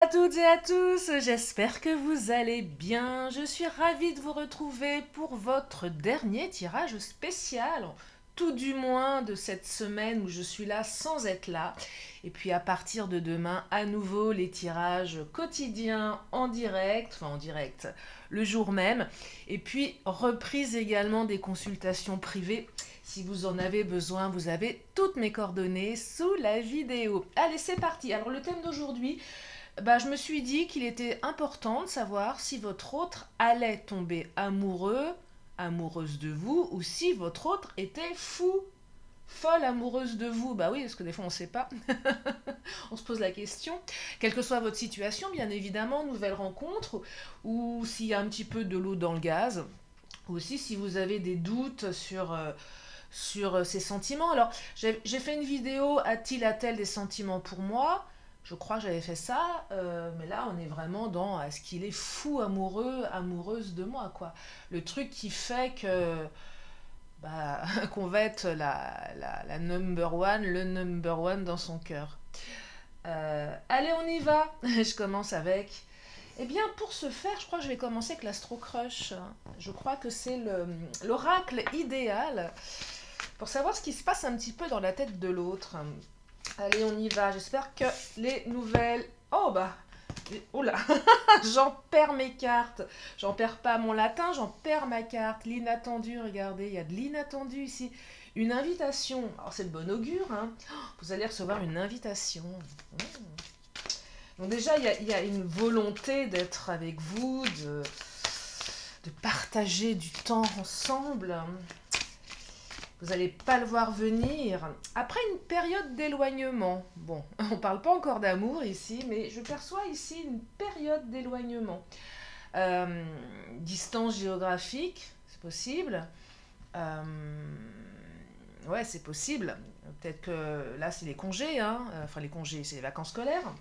À toutes et à tous, j'espère que vous allez bien. Je suis ravie de vous retrouver pour votre dernier tirage spécial, tout du moins de cette semaine où je suis là sans être là. Et puis à partir de demain, à nouveau les tirages quotidiens en direct, enfin en direct le jour même. Et puis reprise également des consultations privées. Si vous en avez besoin, vous avez toutes mes coordonnées sous la vidéo. Allez, c'est parti. Alors le thème d'aujourd'hui, je me suis dit qu'il était important de savoir si votre autre allait tomber amoureux, amoureuse de vous, ou si votre autre était fou, folle amoureuse de vous. Bah oui, parce que des fois on ne sait pas. On se pose la question. Quelle que soit votre situation, bien évidemment, nouvelle rencontre, ou s'il y a un petit peu de l'eau dans le gaz, ou aussi si vous avez des doutes sur ces sentiments. Alors, j'ai fait une vidéo, a-t-il des sentiments pour moi? Je crois que j'avais fait ça, mais là on est vraiment dans est-ce qu'il est fou amoureux, amoureuse de moi, quoi. Le truc qui fait que qu'on va être la number one, le number one dans son cœur. Allez, on y va. Je commence avec. Eh bien, pour ce faire, je crois que je vais commencer avec l'Astro Crush. Je crois que c'est l'oracle idéal pour savoir ce qui se passe un petit peu dans la tête de l'autre. Allez, on y va. J'espère que les nouvelles... Oh bah... Oh là, j'en perds mes cartes. J'en perds pas mon latin, j'en perds ma carte. L'inattendu, regardez, il y a de l'inattendu ici. Une invitation. Alors c'est de bon augure, hein. Vous allez recevoir une invitation. Donc déjà, il y a une volonté d'être avec vous, de partager du temps ensemble. Vous n'allez pas le voir venir. Après une période d'éloignement, bon, on ne parle pas encore d'amour ici, mais je perçois ici une période d'éloignement. Distance géographique, c'est possible. Ouais, c'est possible. Peut-être que là, c'est les congés, hein. Enfin les congés, c'est les vacances scolaires.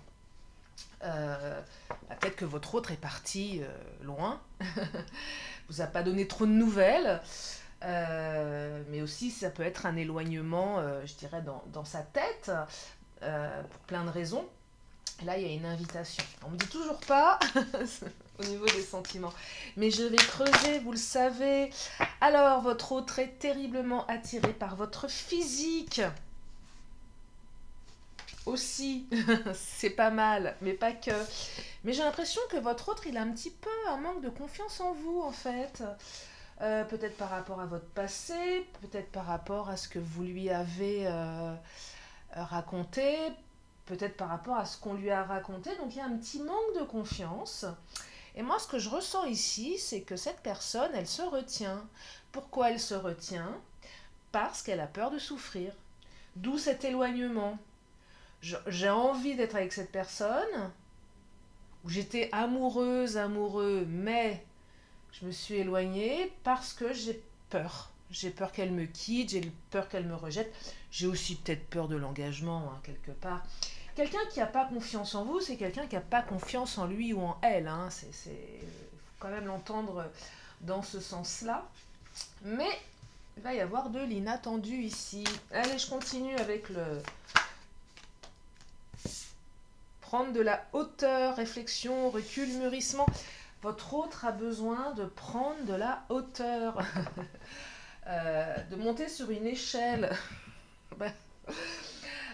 Peut-être que votre autre est parti loin, vous a pas donné trop de nouvelles. Mais aussi ça peut être un éloignement, je dirais, dans sa tête, pour plein de raisons. Et là, il y a une invitation. On me dit toujours pas au niveau des sentiments. Mais je vais creuser, vous le savez. Alors, votre autre est terriblement attiré par votre physique. Aussi, c'est pas mal, mais pas que. Mais j'ai l'impression que votre autre, il a un petit peu un manque de confiance en vous, en fait. Peut-être par rapport à votre passé, peut-être par rapport à ce que vous lui avez raconté, peut-être par rapport à ce qu'on lui a raconté. Donc il y a un petit manque de confiance. Et moi, ce que je ressens ici, c'est que cette personne, elle se retient. Pourquoi elle se retient? Parce qu'elle a peur de souffrir. D'où cet éloignement. J'ai envie d'être avec cette personne, où j'étais amoureuse, amoureux, mais je me suis éloignée parce que j'ai peur. J'ai peur qu'elle me quitte, j'ai peur qu'elle me rejette. J'ai aussi peut-être peur de l'engagement, hein, quelque part. Quelqu'un qui n'a pas confiance en vous, c'est quelqu'un qui n'a pas confiance en lui ou en elle. Hein. Faut quand même l'entendre dans ce sens-là. Mais il va y avoir de l'inattendu ici. Allez, je continue avec le... Prendre de la hauteur, réflexion, recul, mûrissement. Votre autre a besoin de prendre de la hauteur, de monter sur une échelle,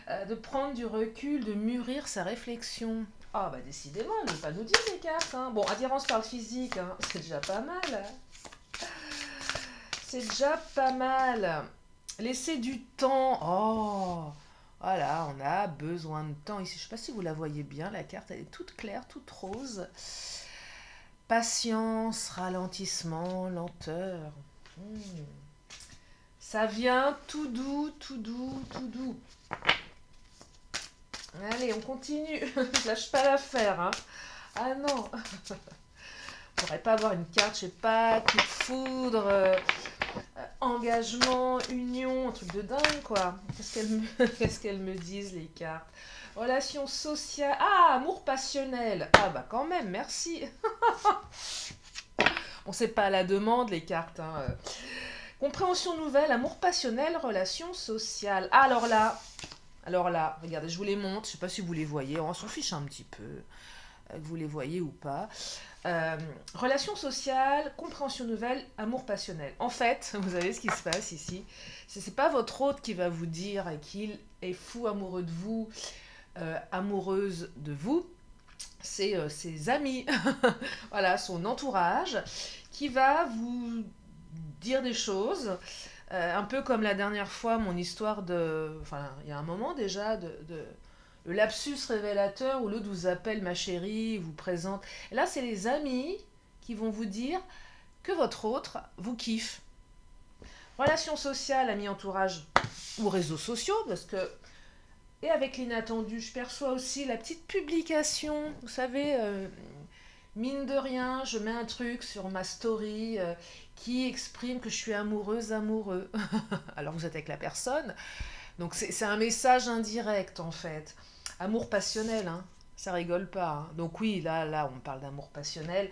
de prendre du recul, de mûrir sa réflexion. Ah bah décidément, elle ne veut pas nous dire les cartes. Hein. Bon, attirance par le physique, hein, c'est déjà pas mal. C'est déjà pas mal. Laissez du temps. Oh, voilà, on a besoin de temps ici. Je ne sais pas si vous la voyez bien, la carte, elle est toute claire, toute rose. Patience, ralentissement, lenteur. Ça vient tout doux, tout doux, tout doux. Allez, on continue. Je lâche pas l'affaire. Hein. Ah non. On pourrait pas avoir une carte, je sais pas, coup de foudre, engagement, union, un truc de dingue, quoi. Qu'est-ce qu'elles me disent, les cartes? Relation sociale. Ah, amour passionnel. Ah bah quand même, merci. On sait pas à la demande, les cartes. Hein. Compréhension nouvelle, amour passionnel, relation sociale. Alors là, regardez, je vous les montre. Je sais pas si vous les voyez. On s'en fiche un petit peu. que vous les voyez ou pas. Relation sociale, compréhension nouvelle, amour passionnel. En fait, vous savez ce qui se passe ici. C'est pas votre hôte qui va vous dire qu'il est fou amoureux de vous, amoureuse de vous. C'est ses amis, voilà, son entourage, qui va vous dire des choses. Un peu comme la dernière fois, mon histoire de... Enfin, il y a un moment déjà, le lapsus révélateur où l'autre vous appelle ma chérie, vous présente. Et là, c'est les amis qui vont vous dire que votre autre vous kiffe. Relations sociales, amis, entourage ou réseaux sociaux, parce que... Et avec l'inattendu, je perçois aussi la petite publication, vous savez, mine de rien, je mets un truc sur ma story qui exprime que je suis amoureuse, amoureux. Alors vous êtes avec la personne, donc c'est un message indirect en fait. Amour passionnel, hein, ça rigole pas. Hein. Donc oui, là, on parle d'amour passionnel.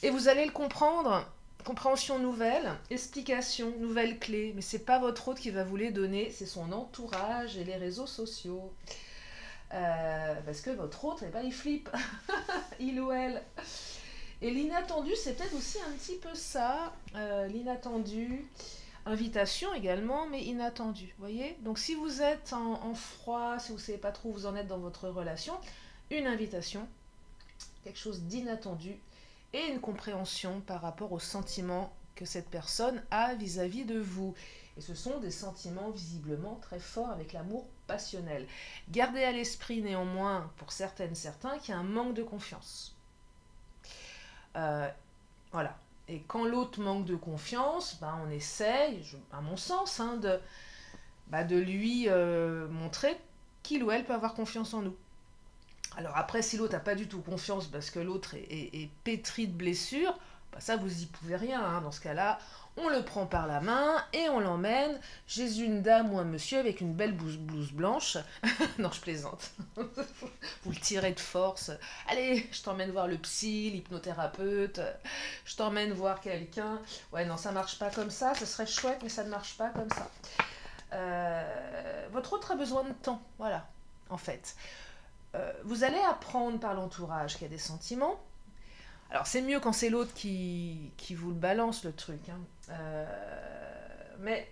Et vous allez le comprendre. Compréhension nouvelle, explication, nouvelle clé, mais c'est pas votre hôte qui va vous les donner, c'est son entourage et les réseaux sociaux. Parce que votre hôte, eh ben, il flippe, il ou elle. Et l'inattendu, c'est peut-être aussi un petit peu ça, l'inattendu, invitation également, mais inattendu, vous voyez. Donc si vous êtes en froid, si vous ne savez pas trop où vous en êtes dans votre relation, une invitation, quelque chose d'inattendu, et une compréhension par rapport aux sentiments que cette personne a vis-à-vis de vous. Et ce sont des sentiments visiblement très forts avec l'amour passionnel. Gardez à l'esprit néanmoins, pour certaines, certains, qu'il y a un manque de confiance. Voilà. Et quand l'autre manque de confiance, ben on essaye, à mon sens, hein, de lui montrer qu'il ou elle peut avoir confiance en nous. Alors après, si l'autre n'a pas du tout confiance parce que l'autre est pétri de blessures, bah ça, vous y pouvez rien. Hein. Dans ce cas-là, on le prend par la main et on l'emmène chez une dame ou un monsieur avec une belle blouse blanche. Non, je plaisante. Vous le tirez de force. Allez, je t'emmène voir le psy, l'hypnothérapeute. Je t'emmène voir quelqu'un. Ouais, non, ça marche pas comme ça. Ce serait chouette, mais ça ne marche pas comme ça. Votre autre a besoin de temps. Voilà, en fait. Vous allez apprendre par l'entourage qu'il y a des sentiments. Alors c'est mieux quand c'est l'autre qui vous le balance le truc. Hein. Mais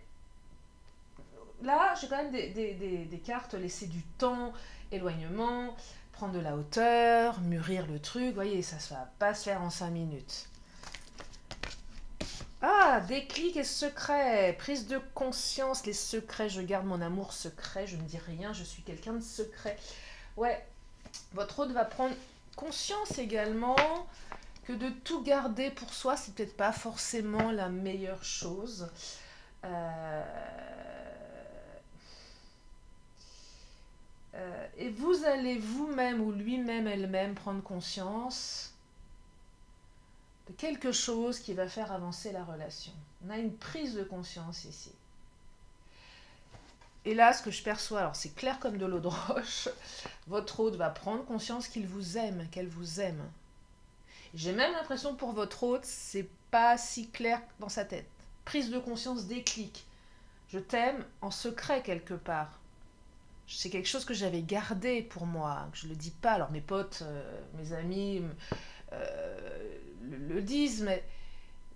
là, j'ai quand même des cartes, laisser du temps, éloignement, prendre de la hauteur, mûrir le truc. Vous voyez, ça ne va pas se faire en 5 minutes. Ah, déclic et secret, prise de conscience, les secrets. Je garde mon amour secret, je ne dis rien, je suis quelqu'un de secret. Ouais, votre hôte va prendre conscience également que de tout garder pour soi, c'est peut-être pas forcément la meilleure chose. Et vous allez vous-même ou lui-même, elle-même prendre conscience de quelque chose qui va faire avancer la relation. On a une prise de conscience ici. Et là, ce que je perçois, alors c'est clair comme de l'eau de roche, votre hôte va prendre conscience qu'il vous aime, qu'elle vous aime. J'ai même l'impression pour votre hôte, c'est pas si clair dans sa tête. Prise de conscience, déclic. Je t'aime en secret quelque part. C'est quelque chose que j'avais gardé pour moi, que je le dis pas. Alors mes potes, mes amis le disent,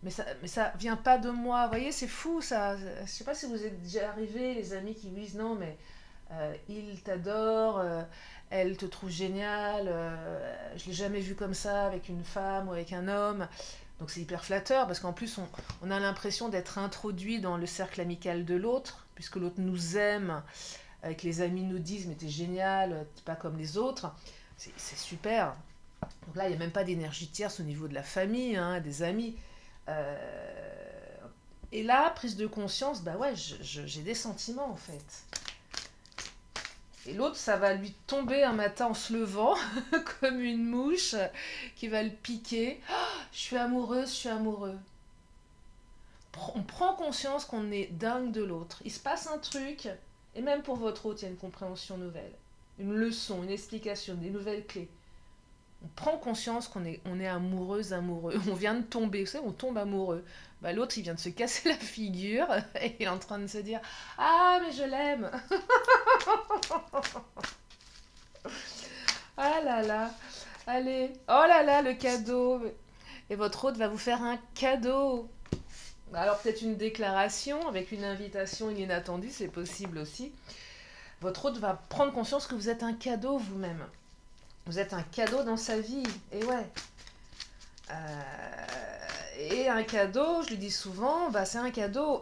mais ça vient pas de moi. Vous voyez, c'est fou ça. Je sais pas si vous êtes déjà arrivés, les amis qui vous disent non, mais il t'adore, elle te trouve génial, je l'ai jamais vu comme ça avec une femme ou avec un homme. Donc c'est hyper flatteur parce qu'en plus on a l'impression d'être introduit dans le cercle amical de l'autre, puisque l'autre nous aime, que les amis nous disent mais t'es génial, t'es pas comme les autres. C'est super. Donc là il n'y a même pas d'énergie tierce au niveau de la famille, hein, des amis. Et là, prise de conscience, bah ouais, j'ai des sentiments en fait. Et l'autre, ça va lui tomber un matin en se levant, comme une mouche qui va le piquer. Oh, je suis amoureuse, je suis amoureux. On prend conscience qu'on est dingue de l'autre. Il se passe un truc, et même pour votre autre, il y a une compréhension nouvelle. Une leçon, une explication, des nouvelles clés. On prend conscience qu'on est amoureuse, amoureux. On vient de tomber, vous savez, on tombe amoureux. Bah, l'autre, il vient de se casser la figure et il est en train de se dire « Ah, mais je l'aime !» Ah là là. Allez. Oh là là, le cadeau. Et votre hôte va vous faire un cadeau. Alors peut-être une déclaration avec une invitation inattendue, c'est possible aussi. Votre hôte va prendre conscience que vous êtes un cadeau vous-même. Vous êtes un cadeau dans sa vie. Et ouais. Et un cadeau, je lui dis souvent, bah c'est un cadeau.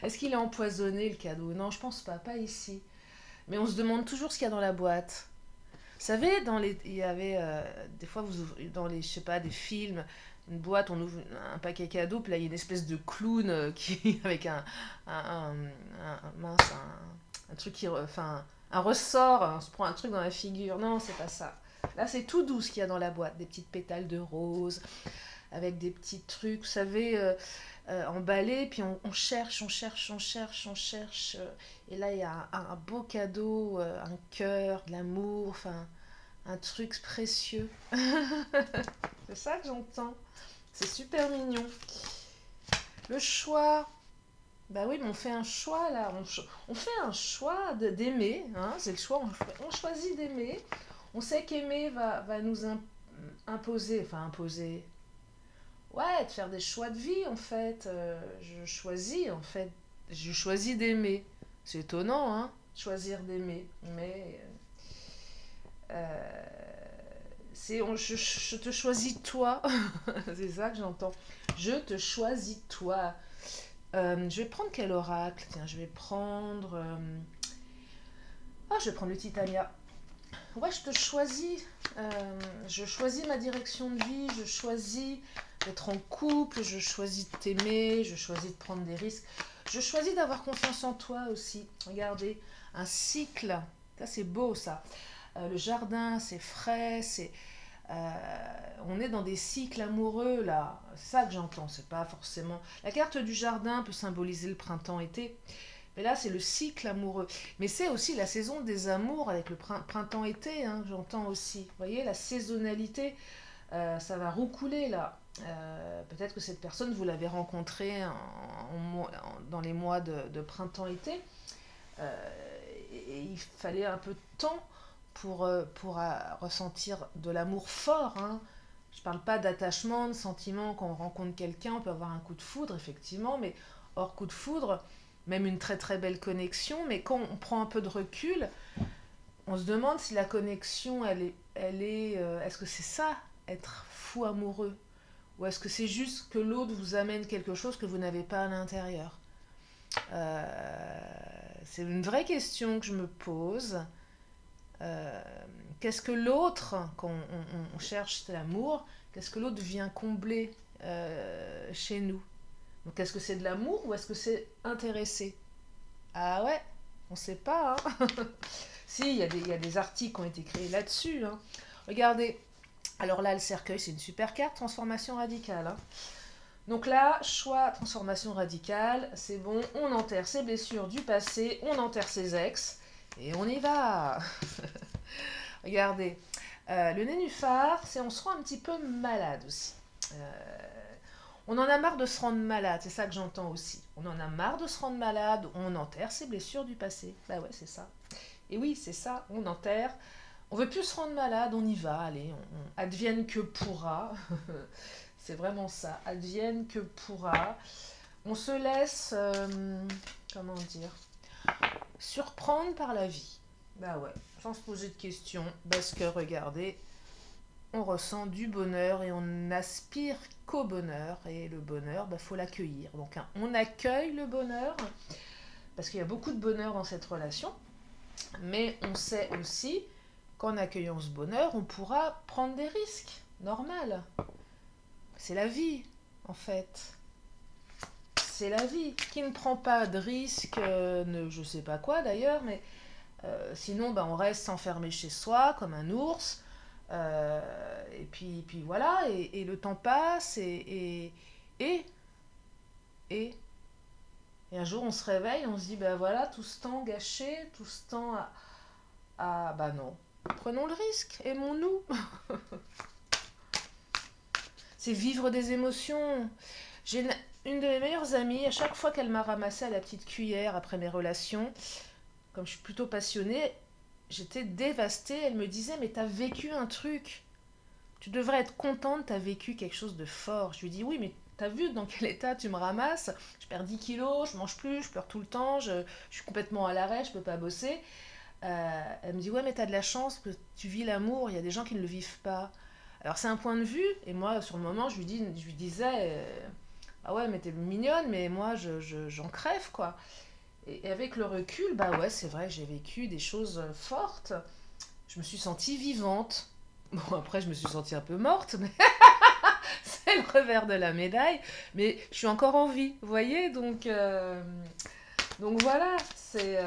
Est-ce qu'il est empoisonné le cadeau? Non, je pense pas, pas ici. Mais on se demande toujours ce qu'il y a dans la boîte. Vous savez, il y avait des fois vous ouvrez, dans les, je sais pas, des films, une boîte, on ouvre un paquet cadeau, puis là il y a une espèce de clown qui avec mince, un truc enfin, un ressort, on se prend un truc dans la figure. Non, c'est pas ça. Là, c'est tout doux ce qu'il y a dans la boîte, des petites pétales de rose, avec des petits trucs, vous savez, emballés, puis on cherche, on cherche, on cherche, on cherche. Et là, il y a un beau cadeau, un cœur, de l'amour, enfin, un truc précieux. C'est ça que j'entends. C'est super mignon. Le choix. Bah oui, mais on fait un choix là. On fait un choix d'aimer. Hein, c'est le choix. On choisit d'aimer. On sait qu'aimer va nous imposer. Enfin, imposer. Ouais, de faire des choix de vie en fait. Je choisis en fait. Je choisis d'aimer. C'est étonnant, hein, choisir d'aimer. Mais je te choisis toi. C'est ça que j'entends. Je te choisis toi. Je vais prendre quel oracle? Tiens, je vais prendre le Titania. Ouais, je te choisis. Je choisis ma direction de vie. Je choisis d'être en couple. Je choisis de t'aimer. Je choisis de prendre des risques. Je choisis d'avoir confiance en toi aussi. Regardez, un cycle. Ça, c'est beau, ça. Le jardin, c'est frais. On est dans des cycles amoureux, là. C'est ça que j'entends. C'est pas forcément... La carte du jardin peut symboliser le printemps-été. Mais là, c'est le cycle amoureux. Mais c'est aussi la saison des amours avec le printemps-été, hein, j'entends aussi. Vous voyez, la saisonnalité, ça va roucouler là. Peut-être que cette personne, vous l'avez rencontrée dans les mois de printemps-été. Et il fallait un peu de temps pour ressentir de l'amour fort. Hein. Je ne parle pas d'attachement, de sentiment. Quand on rencontre quelqu'un, on peut avoir un coup de foudre, effectivement, mais hors coup de foudre, même une très très belle connexion, mais quand on prend un peu de recul, on se demande si la connexion, est-ce que c'est ça, être fou amoureux? Ou est-ce que c'est juste que l'autre vous amène quelque chose que vous n'avez pas à l'intérieur? C'est une vraie question que je me pose. Qu'est-ce que l'autre, quand on cherche l'amour, qu'est-ce que l'autre vient combler chez nous? Donc est-ce que c'est de l'amour ou est-ce que c'est intéressé? Ah ouais, on sait pas. Hein. Si, il y a des articles qui ont été créés là-dessus. Hein. Regardez. Alors là, le cercueil, c'est une super carte, transformation radicale. Hein. Donc là, choix, transformation radicale, c'est bon, on enterre ses blessures du passé, on enterre ses ex, et on y va. Regardez. Le nénuphar, c'est on se rend un petit peu malade aussi. On en a marre de se rendre malade, c'est ça que j'entends aussi. On en a marre de se rendre malade, on enterre ses blessures du passé. Bah ouais, c'est ça. Et oui, c'est ça, on enterre. On veut plus se rendre malade, on y va, allez, advienne que pourra. C'est vraiment ça, advienne que pourra. On se laisse, comment dire, surprendre par la vie. Bah ouais, sans se poser de questions, parce que regardez, on ressent du bonheur et on n'aspire qu'au bonheur. Et le bonheur, bah, faut l'accueillir. Donc hein, on accueille le bonheur, parce qu'il y a beaucoup de bonheur dans cette relation. Mais on sait aussi qu'en accueillant ce bonheur, on pourra prendre des risques. Normal. C'est la vie, en fait. C'est la vie. Qui ne prend pas de risque, je sais pas quoi d'ailleurs, mais sinon, bah, on reste enfermé chez soi, comme un ours. Et puis voilà, et le temps passe, et un jour on se réveille, on se dit, ben voilà, tout ce temps gâché, tout ce temps bah non, prenons le risque, aimons-nous. C'est vivre des émotions. J'ai une de mes meilleures amies, à chaque fois qu'elle m'a ramassé à la petite cuillère après mes relations, comme je suis plutôt passionnée, j'étais dévastée. Elle me disait, mais t'as vécu un truc. Tu devrais être contente, tu as vécu quelque chose de fort. Je lui dis, oui, mais t'as vu dans quel état tu me ramasses? Je perds 10 kilos, je mange plus, je pleure tout le temps, je suis complètement à l'arrêt, je peux pas bosser. Elle me dit, ouais, mais t'as de la chance que tu vis l'amour, il y a des gens qui ne le vivent pas. Alors c'est un point de vue, et moi, sur le moment, je lui disais, ah ouais, mais t'es mignonne, mais moi, j'en crève, quoi. Et avec le recul, bah ouais, c'est vrai, j'ai vécu des choses fortes. Je me suis sentie vivante. Bon, après, je me suis sentie un peu morte, mais c'est le revers de la médaille. Mais je suis encore en vie, vous voyez? Donc voilà, c'est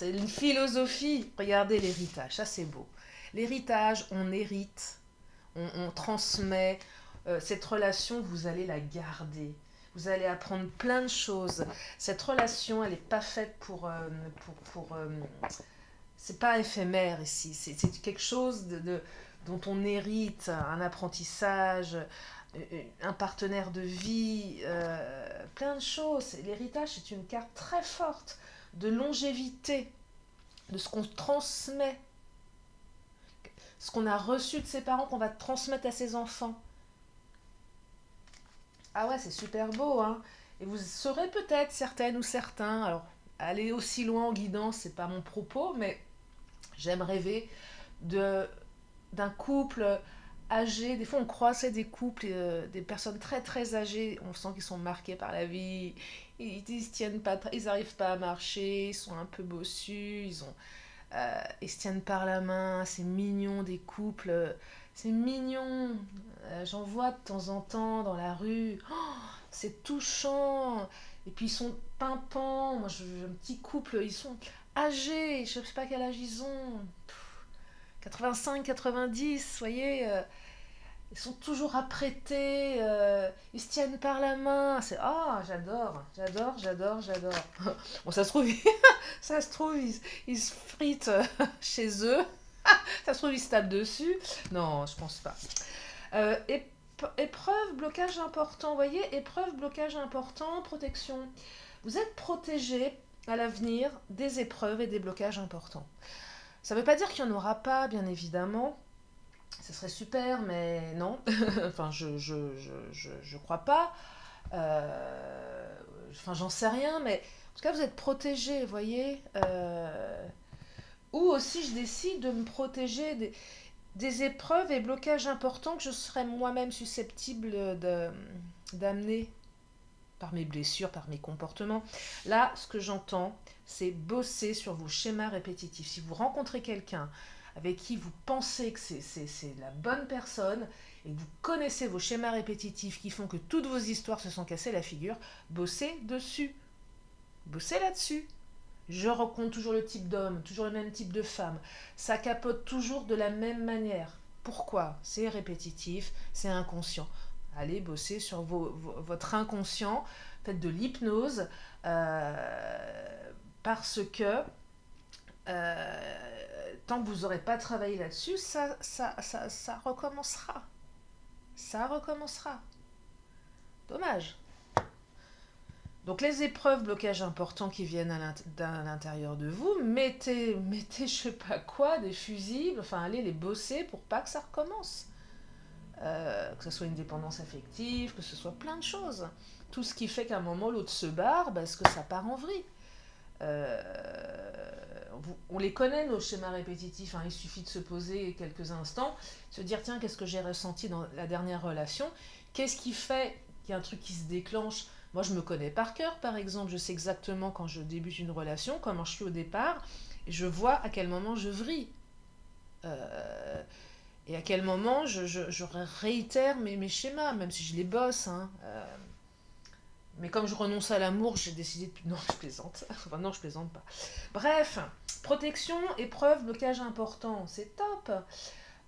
une philosophie. Regardez l'héritage, ça c'est beau. L'héritage, on hérite, on transmet. Cette relation, vous allez la garder. Vous allez apprendre plein de choses. Cette relation, elle n'est pas faite c'est pas éphémère ici. C'est quelque chose dont on hérite, un apprentissage, un partenaire de vie, plein de choses. L'héritage, c'est une carte très forte de longévité, de ce qu'on transmet, ce qu'on a reçu de ses parents, qu'on va transmettre à ses enfants. Ah ouais, c'est super beau, hein. Et vous serez peut-être certaines ou certains, alors aller aussi loin en guidance, c'est pas mon propos, mais j'aime rêver de d'un couple âgé. Des fois, on croisait des couples, des personnes très très âgées. On sent qu'ils sont marqués par la vie. Ils se tiennent pas, ils arrivent pas à marcher. Ils sont un peu bossus. Ils se tiennent par la main. C'est mignon des couples. C'est mignon. J'en vois de temps en temps dans la rue. Oh, c'est touchant. Et puis ils sont pimpants. Moi, j'ai un petit couple. Ils sont âgés. Je sais pas quel âge ils ont. 85, 90, vous voyez, ils sont toujours apprêtés, ils se tiennent par la main. C'est j'adore, j'adore, j'adore, j'adore. Bon, ça se trouve, ça se trouve, ils se fritent chez eux. Ça se trouve, ils se tapent dessus. Non, je pense pas. Épreuve, blocage important. Vous voyez, épreuve, blocage important, protection. Vous êtes protégé à l'avenir des épreuves et des blocages importants. Ça ne veut pas dire qu'il n'y en aura pas, bien évidemment. Ce serait super, mais non. Enfin, je crois pas. Enfin, j'en sais rien, mais en tout cas, vous êtes protégé, vous voyez. Ou aussi, je décide de me protéger des épreuves et blocages importants que je serais moi-même susceptible d'amener par mes blessures, par mes comportements. Là, ce que j'entends, c'est bosser sur vos schémas répétitifs. Si vous rencontrez quelqu'un avec qui vous pensez que c'est la bonne personne et que vous connaissez vos schémas répétitifs qui font que toutes vos histoires se sont cassées la figure, bossez dessus. Bossez là-dessus. Je rencontre toujours le type d'homme, toujours le même type de femme. Ça capote toujours de la même manière. Pourquoi? C'est répétitif, c'est inconscient. Allez bosser sur votre inconscient, faites de l'hypnose, parce que tant que vous n'aurez pas travaillé là-dessus, ça recommencera. Ça recommencera. Dommage. Donc les épreuves, blocages importants qui viennent à l'intérieur de vous, mettez je sais pas quoi, des fusibles, enfin allez les bosser pour pas que ça recommence. Que ce soit une dépendance affective, que ce soit plein de choses. Tout ce qui fait qu'à un moment l'autre se barre, parce que ça part en vrille. On les connaît nos schémas répétitifs, hein. Il suffit de se poser quelques instants, se dire tiens, qu'est-ce que j'ai ressenti dans la dernière relation, qu'est-ce qui fait qu'il y a un truc qui se déclenche. Moi je me connais par cœur par exemple, je sais exactement quand je débute une relation, comment je suis au départ, et je vois à quel moment je vrille. Et à quel moment je réitère mes schémas, même si je les bosse. Hein. Mais comme je renonce à l'amour, j'ai décidé de... Non, je plaisante. Enfin, non, je plaisante pas. Bref, protection, épreuve, blocage important. C'est top.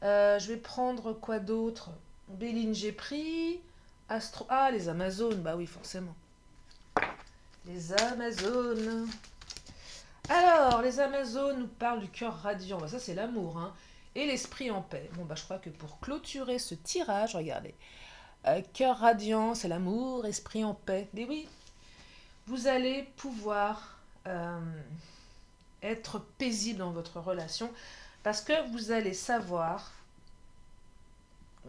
Je vais prendre quoi d'autre? Béline, j'ai pris. Astro... Ah, les Amazones. Bah oui, forcément. Les Amazones. Alors, les Amazones nous parlent du cœur radiant. Bah, ça, c'est l'amour, hein. Et l'esprit en paix. Bon, bah, je crois que pour clôturer ce tirage, regardez. Cœur radiant, c'est l'amour, esprit en paix. Mais oui, vous allez pouvoir être paisible dans votre relation parce que vous allez savoir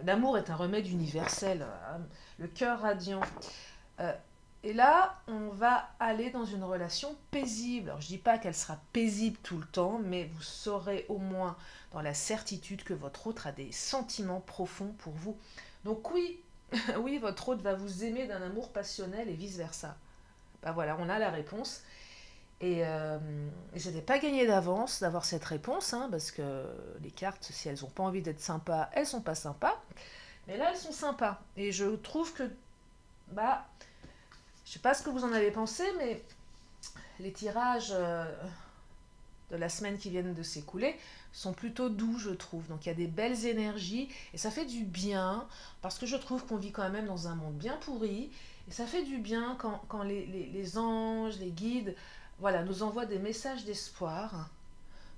L'amour est un remède universel, hein, le cœur radiant. Euh, et là, on va aller dans une relation paisible. Alors, je ne dis pas qu'elle sera paisible tout le temps, mais vous saurez au moins dans la certitude que votre autre a des sentiments profonds pour vous. Donc oui, oui, votre autre va vous aimer d'un amour passionnel et vice-versa. Ben voilà, on a la réponse. Et c'était pas gagné d'avance d'avoir cette réponse, hein, parce que les cartes, si elles n'ont pas envie d'être sympas, elles sont pas sympas. Mais là, elles sont sympas. Et je trouve que, bah, je sais pas ce que vous en avez pensé, mais les tirages de la semaine qui viennent de s'écouler sont plutôt doux, je trouve. Donc il y a des belles énergies et ça fait du bien parce que je trouve qu'on vit quand même dans un monde bien pourri et ça fait du bien quand les anges, les guides, voilà, nous envoient des messages d'espoir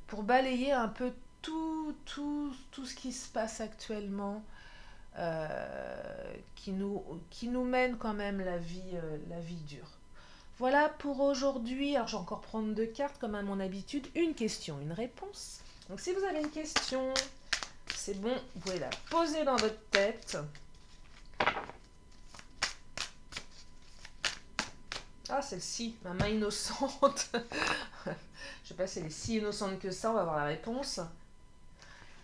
pour balayer un peu tout ce qui se passe actuellement, qui nous mène quand même la vie dure. Voilà pour aujourd'hui. Alors, je vais encore prendre deux cartes comme à mon habitude. Une question, une réponse. Donc, si vous avez une question, c'est bon, vous pouvez la poser dans votre tête. Ah, celle-ci, ma main innocente. Je sais pas si elle est si innocente que ça, on va voir la réponse.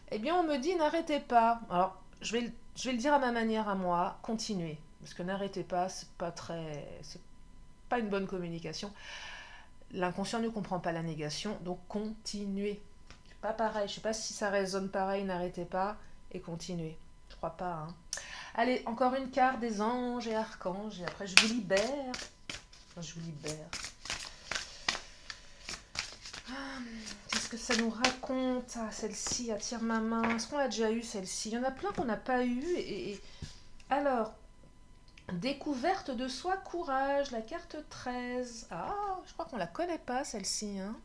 Eh bien, on me dit n'arrêtez pas. Alors, je vais le dire à ma manière, à moi, continuez. Parce que n'arrêtez pas, c'est pas une bonne communication. L'inconscient ne comprend pas la négation, donc continuez. C'est pas pareil, je sais pas si ça résonne pareil, n'arrêtez pas et continuez. Je crois pas, hein. Allez, encore une carte des anges et archanges, et après je vous libère. Enfin, je vous libère. Qu'est-ce que ça nous raconte? Ah, celle-ci attire ma main. Est-ce qu'on l'a déjà eu, celle-ci? Il y en a plein qu'on n'a pas eu. Alors, découverte de soi, courage, la carte 13. Ah, je crois qu'on la connaît pas, celle-ci, hein.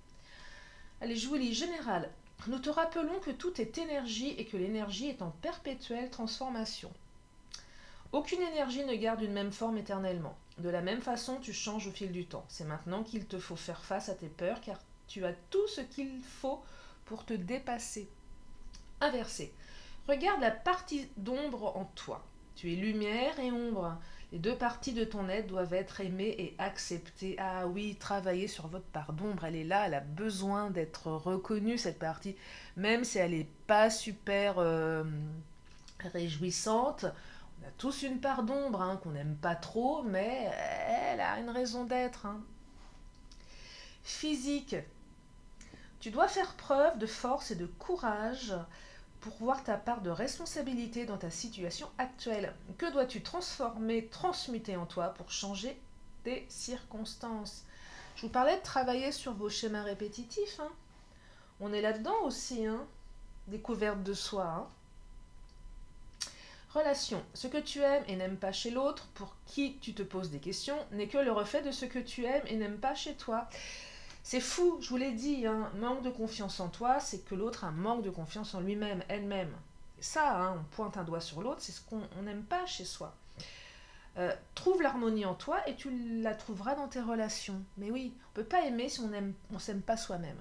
Allez, je vous lis. Général, nous te rappelons que tout est énergie et que l'énergie est en perpétuelle transformation. Aucune énergie ne garde une même forme éternellement. De la même façon, tu changes au fil du temps. C'est maintenant qu'il te faut faire face à tes peurs car tu as tout ce qu'il faut pour te dépasser. Inversé. Regarde la partie d'ombre en toi. Tu es lumière et ombre. Les deux parties de ton être doivent être aimées et acceptées. Ah oui, travaillez sur votre part d'ombre. Elle est là, elle a besoin d'être reconnue, cette partie. Même si elle n'est pas super réjouissante. On a tous une part d'ombre, hein, qu'on n'aime pas trop, mais elle a une raison d'être, hein. Physique. Tu dois faire preuve de force et de courage pour voir ta part de responsabilité dans ta situation actuelle. Que dois-tu transformer, transmuter en toi pour changer tes circonstances? Je vous parlais de travailler sur vos schémas répétitifs, hein. On est là-dedans aussi, hein. Découverte de soi, hein. Relation. Ce que tu aimes et n'aimes pas chez l'autre, pour qui tu te poses des questions, n'est que le reflet de ce que tu aimes et n'aimes pas chez toi. C'est fou, je vous l'ai dit, hein, manque de confiance en toi, c'est que l'autre a un manque de confiance en lui-même, elle-même. C'est ça, hein, on pointe un doigt sur l'autre, c'est ce qu'on n'aime pas chez soi. Trouve l'harmonie en toi et tu la trouveras dans tes relations. Mais oui, on ne peut pas aimer si on s'aime pas soi-même.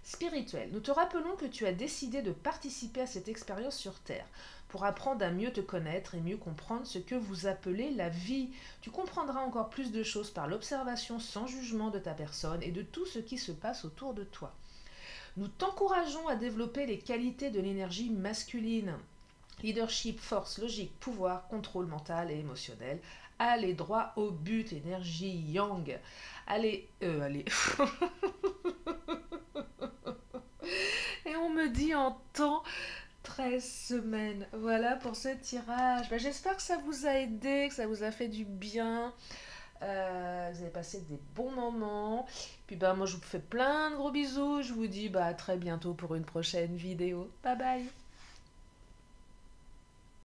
Spirituel. Nous te rappelons que tu as décidé de participer à cette expérience sur Terre pour apprendre à mieux te connaître et mieux comprendre ce que vous appelez la vie. Tu comprendras encore plus de choses par l'observation sans jugement de ta personne et de tout ce qui se passe autour de toi. Nous t'encourageons à développer les qualités de l'énergie masculine. Leadership, force, logique, pouvoir, contrôle mental et émotionnel. Allez droit au but, énergie yang. Allez. Et on me dit en temps 13 semaines. Voilà pour ce tirage. Ben, j'espère que ça vous a aidé, que ça vous a fait du bien. Vous avez passé des bons moments. Puis ben, moi je vous fais plein de gros bisous. Je vous dis à très bientôt pour une prochaine vidéo. Bye bye.